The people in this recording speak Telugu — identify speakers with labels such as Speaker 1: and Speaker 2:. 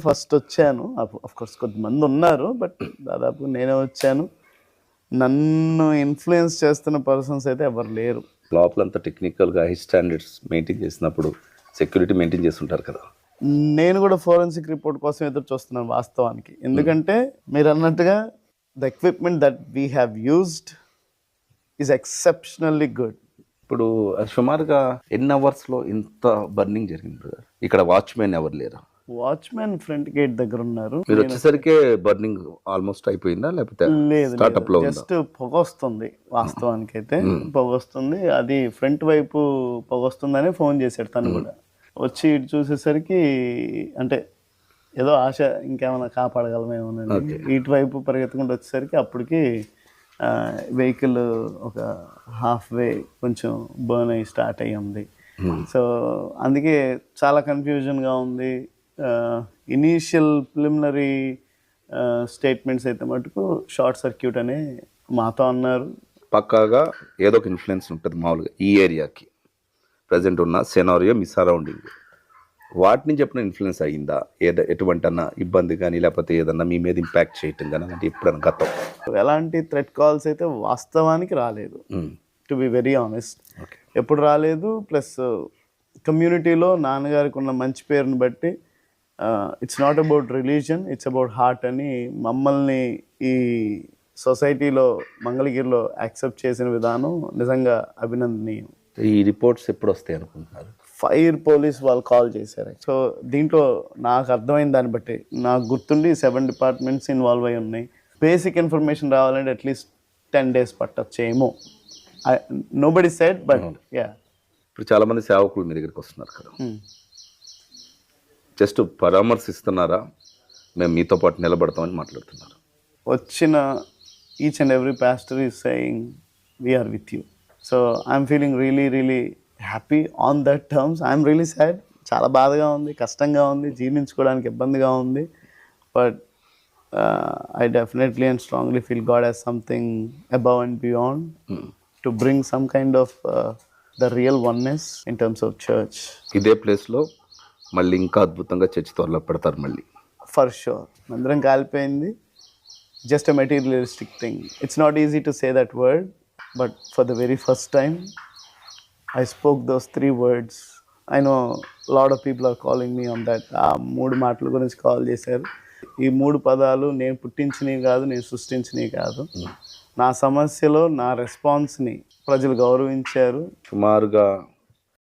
Speaker 1: ఫస్ట్ వచ్చాను. కోర్స్ కొద్దిమంది ఉన్నారు, బట్ దాదాపు నేనే వచ్చాను. నన్ను ఇన్ఫ్లుయెన్స్ చేస్తున్న పర్సన్స్ అయితే ఎవరు లేరు.
Speaker 2: లోపలంతా టెక్నికల్గా హై స్టాండర్డ్స్ మెయింటైన్ చేసినప్పుడు సెక్యూరిటీ మెయింటైన్ చేస్తుంటారు కదా.
Speaker 1: నేను కూడా ఫోరెన్సిక్ రిపోర్ట్ కోసం ఎదురు చూస్తున్నాను వాస్తవానికి. ఎందుకంటే మీరు అన్నట్టుగా the equipment that we have used is exceptionally good.
Speaker 2: ఇప్పుడు సుమారుగా ఎన్ని అవర్స్లో ఇంత బర్నింగ్ జరిగింది బ్రదర్? ఇక్కడ వాచ్మెన్ ఎవరు లేరా?
Speaker 1: వాచ్మెన్ ఫ్రంట్ గేట్ దగ్గర ఉన్నారు.
Speaker 2: మీరు వచ్చేసరికి బర్నింగ్ ఆల్మోస్ట్ అయిపోయిందా లేకపోతే
Speaker 1: లేదు,
Speaker 2: స్టార్ట్అప్ లో ఉందా?
Speaker 1: జస్ట్ పొగ వస్తుంది. వాస్తవానికి అయితే పొగ వస్తుంది. అది ఫ్రంట్ వైపు పొగ వస్తుందని ఫోన్ చేశాడు తను కూడా. వచ్చి ఇటు చూసేసరికి అంటే ఏదో ఆశ ఇంకేమైనా కాపాడగలమేమోనండి. ఇటువైపు పరిగెత్తుకుంటూ వచ్చేసరికి అప్పటికి వెహికల్ ఒక హాఫ్ వే కొంచెం బర్న్ అయ్యి స్టార్ట్ అయ్యి ఉంది. సో అందుకే చాలా కన్ఫ్యూజన్గా ఉంది. ఇనీషియల్ ప్రిలిమినరీ స్టేట్మెంట్స్ అయితే మటుకు షార్ట్ సర్క్యూట్ అనే మాతో అన్నారు.
Speaker 2: పక్కాగా ఏదో ఒక ఇన్ఫ్లుయెన్స్ ఉంటుంది మామూలుగా ఈ ఏరియాకి ప్రజెంట్ ఉన్న సెనారియో మీ సరౌండింగ్ వాటి నుంచి ఎప్పుడైనా ఇన్ఫ్లుయెన్స్ అయ్యిందా? ఎటువంటి అన్న ఇబ్బంది కానీ లేకపోతే ఏదన్నా మీ మీద ఇంపాక్ట్ చేయటం కానీ అంటే ఎప్పుడన్నా గతం?
Speaker 1: ఎలాంటి థ్రెట్ కాల్స్ అయితే వాస్తవానికి రాలేదు, టు బి వెరీ ఆనెస్ట్. ఎప్పుడు రాలేదు. ప్లస్ కమ్యూనిటీలో నాన్నగారికి ఉన్న మంచి పేరుని బట్టి it's not about religion, it's about heart అని మమ్మల్ని ఈ సొసైటీలో మంగళగిరిలో యాక్సెప్ట్ చేసిన విధానం నిజంగా అభినందనీయం.
Speaker 2: ఈ రిపోర్ట్స్ ఎప్పుడు వస్తాయి అనుకుంటున్నారు?
Speaker 1: ఫైర్ పోలీస్ వాళ్ళు కాల్ చేశారు. సో దీంట్లో నాకు అర్థమైన దాన్ని బట్టి నాకు గుర్తుండి 7 డిపార్ట్మెంట్స్ ఇన్వాల్వ్ అయి ఉన్నాయి. బేసిక్ ఇన్ఫర్మేషన్ రావాలంటే అట్లీస్ట్ 10 days పట్టొచ్చేమో. Nobody said, but yeah.
Speaker 2: ఇప్పుడు చాలా మంది సేవకులు మీ దగ్గరికి వస్తున్నారు కదా, జస్ట్ పరామర్శిస్తున్నారా? మేము మీతో పాటు నిలబడతామని మాట్లాడుతున్నారు.
Speaker 1: వచ్చిన each and every pastor is saying we are with you. So I'm feeling really happy on that terms. I'm really sad. చాలా బాధగా ఉంది, కష్టంగా ఉంది, జీర్ణించుకోవడానికి ఇబ్బందిగా ఉంది. But I definitely and strongly feel God has something above and beyond to bring some kind of the real oneness in terms of church.
Speaker 2: ఇదే ప్లేస్లో మళ్ళీ ఇంకా అద్భుతంగా చర్చ్ త్వరలో పెడతారు మళ్ళీ.
Speaker 1: For sure. మందిరం కాలిపోయింది. Just a materialistic thing. It's not easy to say that word, but for the very first time I spoke those 3 words. I know a lot of people are calling me on that. 3 మాటల గురించి కాల్ చేశారు. ఈ 3 పదాలు నేను పుట్టించినవి కాదు, నేను సృష్టించినవి కాదు. నా సమస్యలో నా రెస్పాన్స్ని ప్రజలు గౌరవించారు.
Speaker 2: సుమారుగా